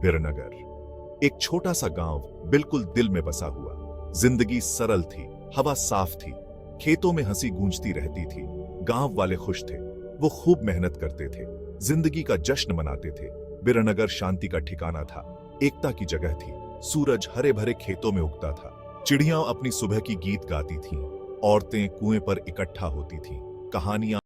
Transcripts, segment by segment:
बिरनगर एक छोटा सा गांव बिल्कुल दिल में बसा हुआ। जिंदगी सरल थी, हवा साफ थी, खेतों में हंसी गूंजती रहती थी। गांव वाले खुश थे, वो खूब मेहनत करते थे, जिंदगी का जश्न मनाते थे। बिरनगर शांति का ठिकाना था, एकता की जगह थी। सूरज हरे भरे खेतों में उगता था, चिड़ियां अपनी सुबह की गीत गाती थीं, औरतें कुएं पर इकट्ठा होती थीं, कहानियां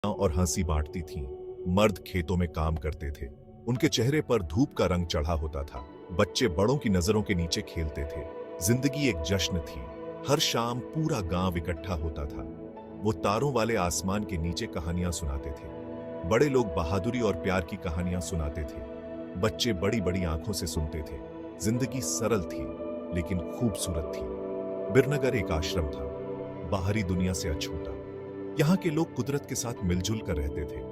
और हंसी बांटती थीं। मर्द खेतों में काम करते थे, उनके चेहरे पर धूप का रंग चढ़ा होता था। बच्चे बड़ों की नजरों के नीचे खेलते थे। जिंदगी एक जश्न थी। हर शाम पूरा गांव इकट्ठा होता था। वो तारों वाले आसमान के नीचे कहानियां सुनाते थे। बड़े लोग बहादुरी और प्यार की कहानियां सुनाते थे, बच्चे बड़ी बड़ी आंखों से सुनते थे। जिंदगी सरल थी लेकिन खूबसूरत थी। बिरनगर एक आश्रम था, बाहरी दुनिया से अछूता। यहाँ के लोग कुदरत के साथ मिलजुल कर रहते थे।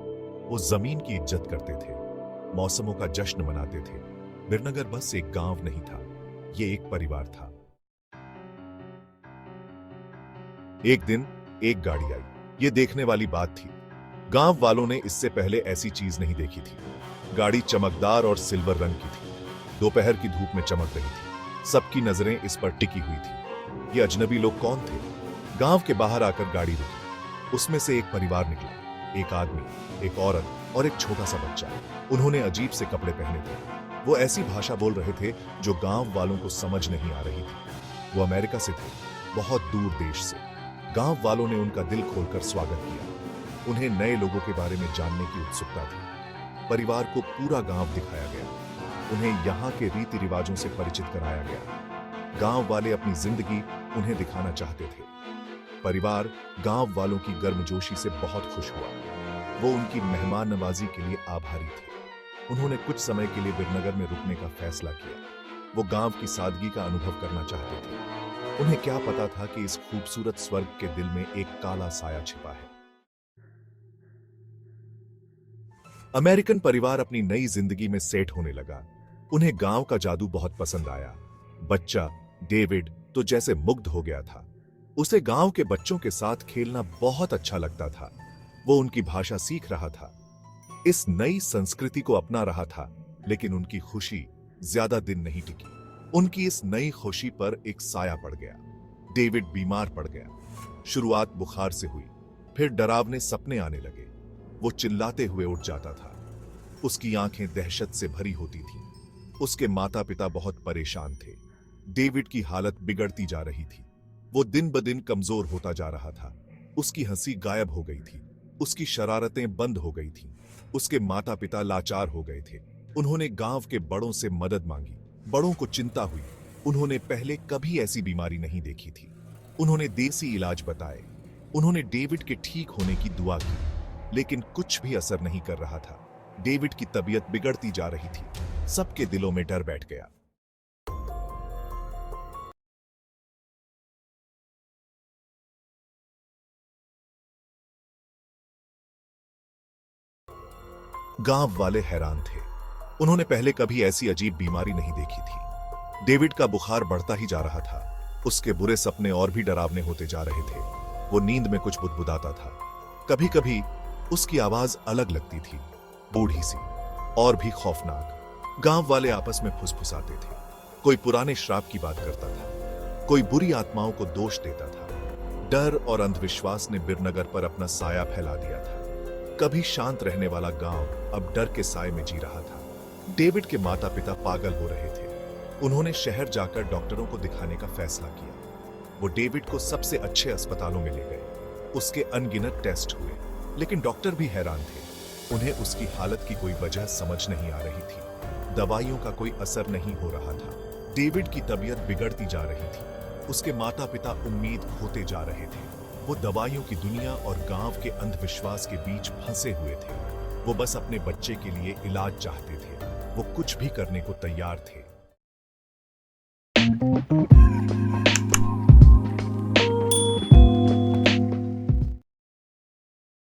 वो जमीन की इज्जत करते थे, मौसमों का जश्न मनाते थे। बिरनगर बस एक गांव नहीं था, ये एक परिवार था। एक दिन एक गाड़ी आई, ये देखने वाली बात थी। गांव वालों ने इससे पहले ऐसी चीज नहीं देखी थी। गाड़ी चमकदार और सिल्वर रंग की थी, दोपहर की धूप में चमक रही थी। सबकी नजरें इस पर टिकी हुई थी। ये अजनबी लोग कौन थे? गांव के बाहर आकर गाड़ी रुकी। उसमें से एक परिवार निकला, एक आदमी, एक औरत और एक छोटा सा बच्चा। उन्होंने अजीब से कपड़े पहने थे। वो ऐसी भाषा बोल रहे थे जो गांव वालों को समझ नहीं आ रही थी। वो अमेरिका से थे, बहुत दूर देश से। गांव वालों ने उनका दिल खोलकर स्वागत किया। उन्हें नए लोगों के बारे में जानने की उत्सुकता थी। परिवार को पूरा गांव दिखाया गया, उन्हें यहाँ के रीति रिवाजों से परिचित कराया गया। गांव वाले अपनी जिंदगी उन्हें दिखाना चाहते थे। परिवार गांव वालों की गर्मजोशी से बहुत खुश हुआ। वो उनकी मेहमान नवाजी के लिए आभारी थे। उन्होंने कुछ समय के लिए बिरनगर में रुकने का फैसला किया। वो गांव की सादगी का अनुभव करना चाहते थे। उन्हें क्या पता था कि इस खूबसूरत स्वर्ग के दिल में एक काला साया छिपा है। अमेरिकन परिवार अपनी नई जिंदगी में सेट होने लगा। उन्हें गांव का जादू बहुत पसंद आया। बच्चा डेविड तो जैसे मुग्ध हो गया था। उसे गांव के बच्चों के साथ खेलना बहुत अच्छा लगता था। वो उनकी भाषा सीख रहा था, इस नई संस्कृति को अपना रहा था। लेकिन उनकी खुशी ज्यादा दिन नहीं टिकी। उनकी इस नई खुशी पर एक साया पड़ गया। डेविड बीमार पड़ गया। शुरुआत बुखार से हुई, फिर डरावने सपने आने लगे। वो चिल्लाते हुए उठ जाता था। उसकी आंखें दहशत से भरी होती थीं। उसके माता पिता बहुत परेशान थे। डेविड की हालत बिगड़ती जा रही थी। वो दिन ब दिन कमजोर होता जा रहा था। उसकी हंसी गायब हो गई थी, उसकी शरारतें बंद हो गई थीं। उसके माता पिता लाचार हो गए थे। उन्होंने गांव के बड़ों से मदद मांगी। बड़ों को चिंता हुई। उन्होंने पहले कभी ऐसी बीमारी नहीं देखी थी। उन्होंने देसी इलाज बताए। उन्होंने डेविड के ठीक होने की दुआ की, लेकिन कुछ भी असर नहीं कर रहा था। डेविड की तबीयत बिगड़ती जा रही थी। सबके दिलों में डर बैठ गया। गांव वाले हैरान थे। उन्होंने पहले कभी ऐसी अजीब बीमारी नहीं देखी थी। डेविड का बुखार बढ़ता ही जा रहा था। उसके बुरे सपने और भी डरावने होते जा रहे थे। वो नींद में कुछ बुदबुदाता था। कभी कभी उसकी आवाज अलग लगती थी, बूढ़ी सी और भी खौफनाक। गांव वाले आपस में फुसफुसाते थे। कोई पुराने श्राप की बात करता था, कोई बुरी आत्माओं को दोष देता था। डर और अंधविश्वास ने बिरनगर पर अपना साया फैला दिया था। कभी शांत रहने वाला गांव अब डर के साए में जी रहा था। डेविड के माता पिता पागल हो रहे थे। उन्होंने शहर जाकर डॉक्टरों को दिखाने का फैसला किया। वो डेविड को सबसे अच्छे अस्पतालों में ले गए। उसके अनगिनत टेस्ट हुए, लेकिन डॉक्टर भी हैरान थे। उन्हें उसकी हालत की कोई वजह समझ नहीं आ रही थी। दवाइयों का कोई असर नहीं हो रहा था। डेविड की तबीयत बिगड़ती जा रही थी। उसके माता पिता उम्मीद खोते जा रहे थे। वो दवाइयों की दुनिया और गांव के अंधविश्वास के बीच फंसे हुए थे। वो बस अपने बच्चे के लिए इलाज चाहते थे। वो कुछ भी करने को तैयार थे।